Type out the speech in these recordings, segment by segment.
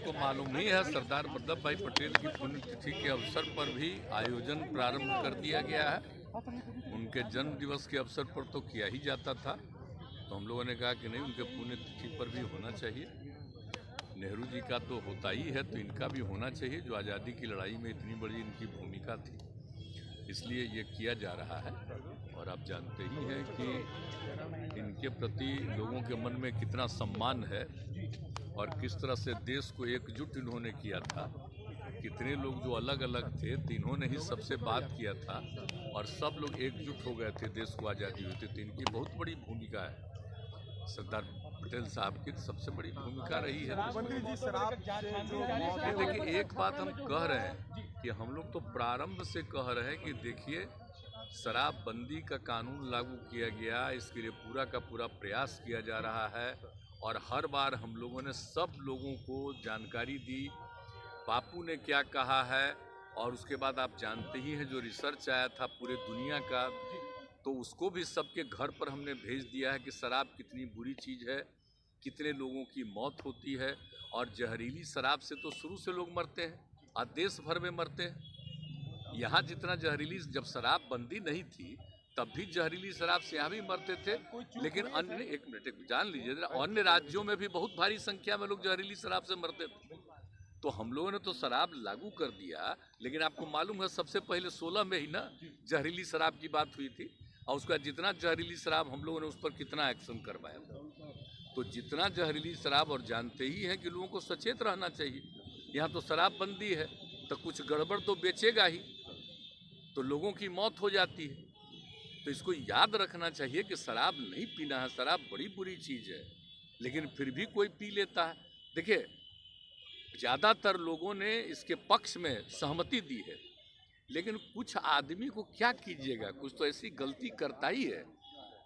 आपको मालूम ही है, सरदार वल्लभ भाई पटेल की पुण्यतिथि के अवसर पर भी आयोजन प्रारंभ कर दिया गया है। उनके जन्म दिवस के अवसर पर तो किया ही जाता था, तो हम लोगों ने कहा कि नहीं, उनके पुण्यतिथि पर भी होना चाहिए। नेहरू जी का तो होता ही है, तो इनका भी होना चाहिए, जो आज़ादी की लड़ाई में इतनी बड़ी इनकी भूमिका थी, इसलिए ये किया जा रहा है। और आप जानते ही हैं कि इनके प्रति लोगों के मन में कितना सम्मान है और किस तरह से देश को एकजुट इन्होंने किया था। कितने लोग जो अलग अलग थे, तो इन्होंने ही सबसे बात किया था और सब लोग एकजुट हो गए थे, देश को आज़ादी हुई थी। तो इनकी बहुत बड़ी भूमिका है, सरदार पटेल साहब की सबसे बड़ी भूमिका रही है। देखिए, एक बात हम कह रहे हैं कि हम लोग तो प्रारंभ से कह रहे हैं कि देखिए, शराबबंदी का कानून लागू किया गया, इसके लिए पूरा का पूरा प्रयास किया जा रहा है और हर बार हम लोगों ने सब लोगों को जानकारी दी, बापू ने क्या कहा है। और उसके बाद आप जानते ही हैं, जो रिसर्च आया था पूरे दुनिया का, तो उसको भी सबके घर पर हमने भेज दिया है कि शराब कितनी बुरी चीज़ है, कितने लोगों की मौत होती है। और जहरीली शराब से तो शुरू से लोग मरते हैं और देश भर में मरते हैं। यहाँ जितना जहरीली, जब शराब बंदी नहीं थी तब भी जहरीली शराब से यहाँ भी मरते थे, लेकिन अन्य, एक मिनट जान लीजिए, अन्य राज्यों में भी बहुत भारी संख्या में लोग जहरीली शराब से मरते थे। तो हम लोगों ने तो शराब लागू कर दिया, लेकिन आपको मालूम है सबसे पहले 16 में ही ना जहरीली शराब की बात हुई थी, और उसका जितना जहरीली शराब हम लोगों ने उस पर कितना एक्शन करवाया था। तो जितना जहरीली शराब, और जानते ही हैं कि लोगों को सचेत रहना चाहिए। यहाँ तो शराब बंदी है तो कुछ गड़बड़ तो बेचेगा ही, तो लोगों की मौत हो जाती है। तो इसको याद रखना चाहिए कि शराब नहीं पीना है, शराब बड़ी बुरी चीज़ है, लेकिन फिर भी कोई पी लेता है। देखिए, ज़्यादातर लोगों ने इसके पक्ष में सहमति दी है, लेकिन कुछ आदमी को क्या कीजिएगा, कुछ तो ऐसी गलती करता ही है।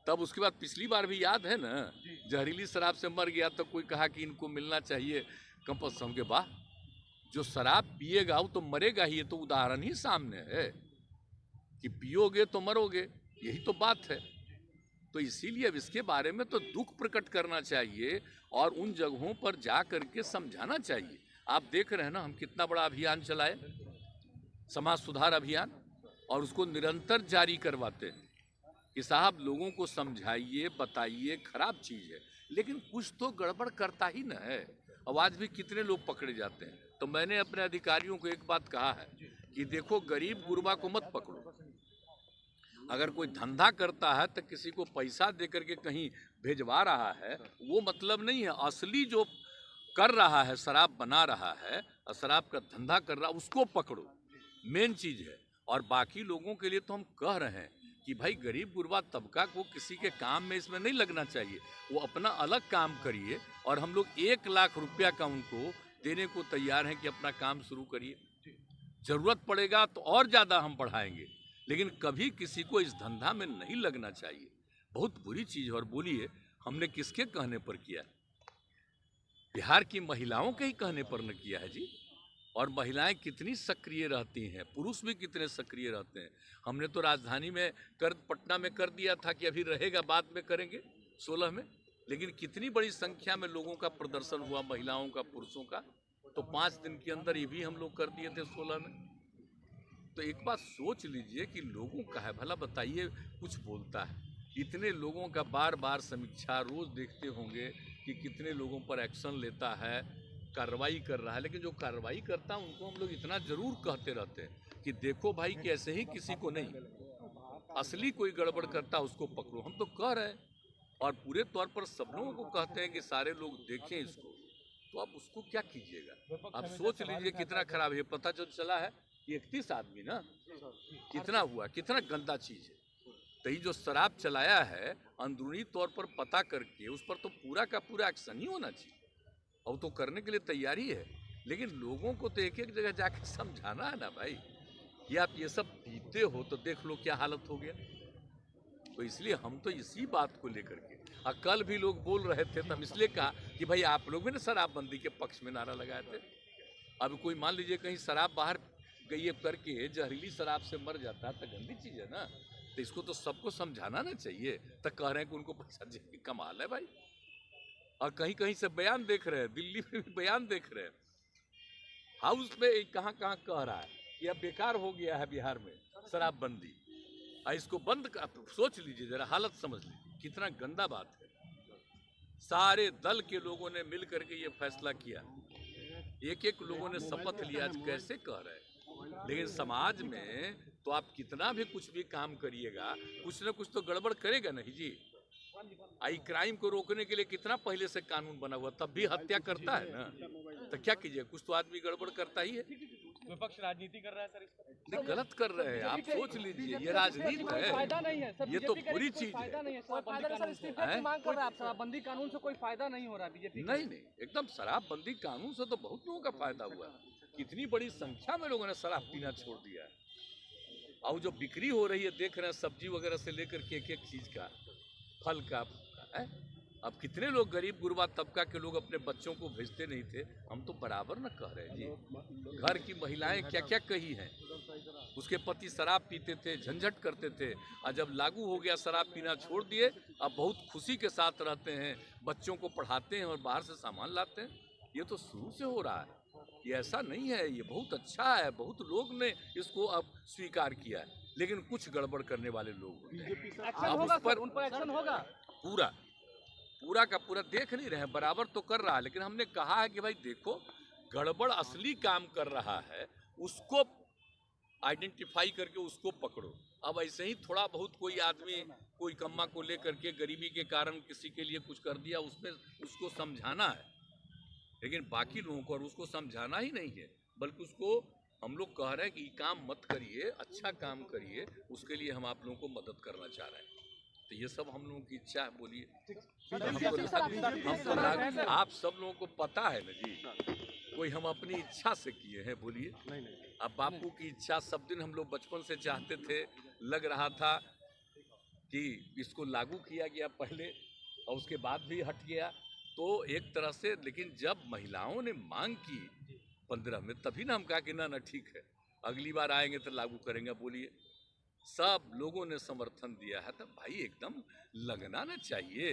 तब उसके बाद पिछली बार भी याद है ना, जहरीली शराब से मर गया तो कोई कहा कि इनको मिलना चाहिए कंपल्सन के। बाद जो शराब पिएगा वो तो मरेगा ही, ये तो उदाहरण ही सामने है कि पियोगे तो मरोगे, यही तो बात है। तो इसीलिए अब इसके बारे में तो दुख प्रकट करना चाहिए और उन जगहों पर जा करके समझाना चाहिए। आप देख रहे हैं ना, हम कितना बड़ा अभियान चलाए, समाज सुधार अभियान, और उसको निरंतर जारी करवाते हैं कि साहब लोगों को समझाइए, बताइए, खराब चीज़ है, लेकिन कुछ तो गड़बड़ करता ही न है। अब आज भी कितने लोग पकड़े जाते हैं। तो मैंने अपने अधिकारियों को एक बात कहा है कि देखो, गरीब गुरबा को मत पकड़ो। अगर कोई धंधा करता है तो किसी को पैसा दे करके कहीं भेजवा रहा है, वो मतलब नहीं है। असली जो कर रहा है, शराब बना रहा है और शराब का धंधा कर रहा है, उसको पकड़ो, मेन चीज़ है। और बाकी लोगों के लिए तो हम कह रहे हैं कि भाई, गरीब गुरबा तबका को किसी के काम में इसमें नहीं लगना चाहिए, वो अपना अलग काम करिए। और हम लोग 1 लाख रुपया का उनको देने को तैयार हैं कि अपना काम शुरू करिए, ज़रूरत पड़ेगा तो और ज़्यादा हम बढ़ाएंगे, लेकिन कभी किसी को इस धंधा में नहीं लगना चाहिए। बहुत बुरी चीज़ है। और बोलिए, हमने किसके कहने पर किया? बिहार की महिलाओं के ही कहने पर न किया है जी। और महिलाएं कितनी सक्रिय रहती हैं, पुरुष भी कितने सक्रिय रहते हैं। हमने तो राजधानी में पटना में कर दिया था कि अभी रहेगा, बाद में करेंगे 16 में, लेकिन कितनी बड़ी संख्या में लोगों का प्रदर्शन हुआ, महिलाओं का, पुरुषों का। तो 5 दिन के अंदर ये भी हम लोग कर दिए थे 16 में। तो एक बात सोच लीजिए कि लोगों का है भला, बताइए, कुछ बोलता है, इतने लोगों का बार बार समीक्षा, रोज देखते होंगे कि कितने लोगों पर एक्शन लेता है, कार्रवाई कर रहा है। लेकिन जो कार्रवाई करता है उनको हम लोग इतना जरूर कहते रहते हैं कि देखो भाई, कि ऐसे ही किसी को नहीं, असली कोई गड़बड़ करता उसको पकड़ो। हम तो कह रहे हैं और पूरे तौर पर सब लोगों को कहते हैं कि सारे लोग देखें इसको। तो आप उसको क्या कीजिएगा? आप सोच लीजिए कितना खराब है। पता चला है 31 आदमी ना, कितना हुआ, कितना गंदा चीज है। तो ये जो शराब चलाया है, अंदरूनी तौर पर पता करके उस पर तो पूरा का पूरा एक्शन ही होना चाहिए, और तो करने के लिए तैयारी है। लेकिन लोगों को तो एक एक जगह जाके समझाना है ना भाई, कि आप ये सब पीते हो तो देख लो क्या हालत हो गया। तो इसलिए हम तो इसी बात को लेकर के, और कल भी लोग बोल रहे थे तो हम इसलिए कहा कि भाई, आप लोग भी ना शराबबंदी के पक्ष में नारा लगाए थे। अब कोई मान लीजिए कहीं शराब बाहर गई करके जहरीली शराब से मर जाता है तो गंदी चीज़ है ना। तो इसको तो सबको समझाना ना चाहिए। तो कह रहे हैं कि उनको पैसा दे, कमाल है भाई। और कहीं कहीं से बयान देख रहे हैं, दिल्ली में भी बयान देख रहे हैं हाउस पे कहाँ कहाँ कह रहा है कि अब बेकार हो गया है बिहार में शराबबंदी, इसको बंद कर। सोच लीजिए जरा, हालत समझ लीजिए कितना गंदा बात है। सारे दल के लोगों ने मिल करके ये फैसला किया, एक एक लोगों ने शपथ लिया। आज कैसे कह रहे हैं, लेकिन समाज में तो आप कितना भी कुछ भी काम करिएगा, कुछ ना कुछ तो गड़बड़ करेगा नहीं जी। आई क्राइम को रोकने के लिए कितना पहले से कानून बना हुआ, तब भी हत्या करता है ना, तो क्या कीजिए, कुछ तो आदमी गड़बड़ करता ही है। विपक्ष राजनीति कर रहा है सर, इस पर नहीं, गलत कर रहे हैं। आप सोच लीजिए, ये राजनीति है, फायदा नहीं है सर, ये तो बुरी चीज फायदा है। नहीं है। इस्तीफे की मांग कर रहा है, शराबबंदी कानून से कोई फायदा नहीं हो रहा बीजेपी। नहीं नहीं, एकदम शराबबंदी कानून से तो बहुत लोगों का फायदा हुआ है। कितनी बड़ी संख्या में लोगों ने शराब पीना छोड़ दिया है। और जो बिक्री हो रही है, देख रहे हैं, सब्जी वगैरह से लेकर के एक एक चीज का, फल का है। अब कितने लोग गरीब गुरबा तबका के लोग अपने बच्चों को भेजते नहीं थे। हम तो बराबर न कह रहे हैं जी, घर की महिलाएं क्या क्या कही हैं, उसके पति शराब पीते थे, झंझट करते थे, और जब लागू हो गया शराब पीना छोड़ दिए, अब बहुत खुशी के साथ रहते हैं, बच्चों को पढ़ाते हैं और बाहर से सामान लाते हैं। ये तो शुरू से हो रहा है, ये ऐसा नहीं है, ये बहुत अच्छा है। बहुत लोग ने इसको अब स्वीकार किया है, लेकिन कुछ गड़बड़ करने वाले लोग होते हैं। अब उस पर उन पर एक्शन होगा। पूरा का पूरा देख नहीं रहे हैं, बराबर तो कर रहा है, लेकिन हमने कहा है कि भाई देखो, गड़बड़ असली काम कर रहा है, उसको आइडेंटिफाई करके उसको पकड़ो। अब ऐसे ही थोड़ा बहुत कोई आदमी कोई कम्मा को लेकर के गरीबी के कारण किसी के लिए कुछ कर दिया, उसमें उसको समझाना है, लेकिन बाकी लोगों को और उसको समझाना ही नहीं है, बल्कि उसको हम लोग कह रहे हैं कि काम मत करिए, अच्छा काम करिए, उसके लिए हम आप लोगों को मदद करना चाह रहे हैं। तो ये सब हम लोगों की इच्छा है। बोलिए, आप सब लोगों को पता है ना जी, कोई हम अपनी इच्छा से किए हैं? बोलिए। अब बापू की इच्छा सब दिन हम लोग बचपन से चाहते थे, लग रहा था कि इसको लागू किया गया पहले और उसके बाद भी हट गया, तो एक तरह से। लेकिन जब महिलाओं ने मांग की 15 में, तभी ना हम कहा कि ना ठीक है, अगली बार आएंगे तो लागू करेंगे। बोलिए, सब लोगों ने समर्थन दिया है, तो भाई एकदम लगना ना चाहिए,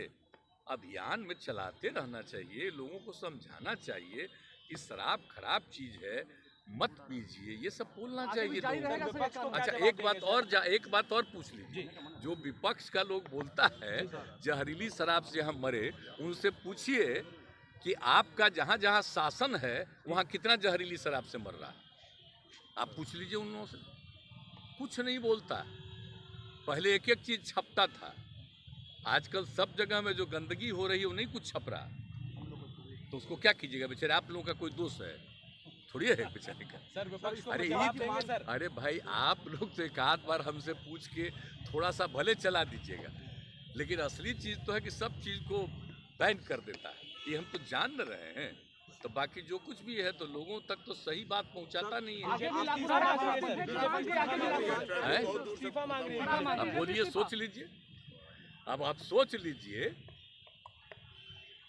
अभियान में चलाते रहना चाहिए, लोगों को समझाना चाहिए कि शराब खराब चीज है, मत पीजिए, ये सब बोलना चाहिए लोगों को। अच्छा, एक बात और पूछ लीजिए, जो विपक्ष का लोग बोलता है जहरीली शराब से हम मरे, उनसे पूछिए कि आपका जहाँ जहाँ शासन है वहाँ कितना जहरीली शराब से मर रहा है। आप पूछ लीजिए उन लोगों से, कुछ नहीं बोलता। पहले एक एक चीज छपता था, आजकल सब जगह में जो गंदगी हो रही है वो नहीं कुछ छप रहा, तो उसको क्या कीजिएगा? बेचारे आप लोगों का कोई दोष है थोड़ी है बेचारे का। सर, विपक्ष को जवाब देंगे सर। अरे भाई, आप लोग तो एक आध बार हमसे पूछ के थोड़ा सा भले चला दीजिएगा, लेकिन असली चीज तो है कि सब चीज को बैन कर देता है, ये हम तो जान न रहे हैं। तो बाकी जो कुछ भी है तो लोगों तक तो सही बात पहुंचाता नहीं है। अब बोलिए, सोच लीजिए, अब आप सोच लीजिए,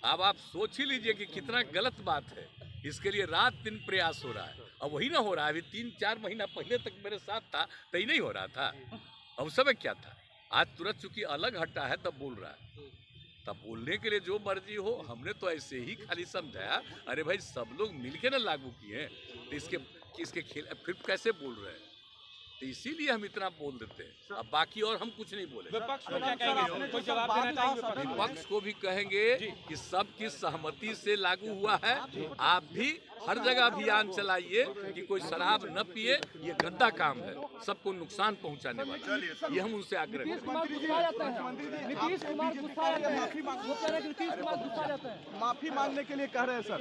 अब आप सोच ही लीजिए कि कितना गलत बात है। इसके लिए रात दिन प्रयास हो रहा है, अब वही ना हो रहा है। अभी 3-4 महीना पहले तक मेरे साथ था तो ही नहीं हो रहा था, अब उस समय क्या था? आज तुरंत चूंकि अलग हटा है तब बोल रहा है, तब बोलने के लिए जो मर्जी हो। हमने तो ऐसे ही खाली समझाया, अरे भाई सब लोग मिलके ना लागू किए हैं, तो इसके खेल फिर कैसे बोल रहे हैं? तो इसीलिए हम इतना बोल देते हैं, अब बाकी और हम कुछ नहीं बोले। विपक्ष को क्या कहेंगे? कोई जवाब देना चाहेंगे? विपक्ष को भी कहेंगे कि सबकी सहमति से लागू हुआ है, आप भी हर जगह अभियान चलाइए कि कोई शराब न पिए, ये गंदा काम है, सबको नुकसान पहुंचाने वाला है। ये हम उनसे आग्रह नीतीश कुमार गुस्सा जाते हैं, माफी मांगने के लिए कह रहे हैं सर।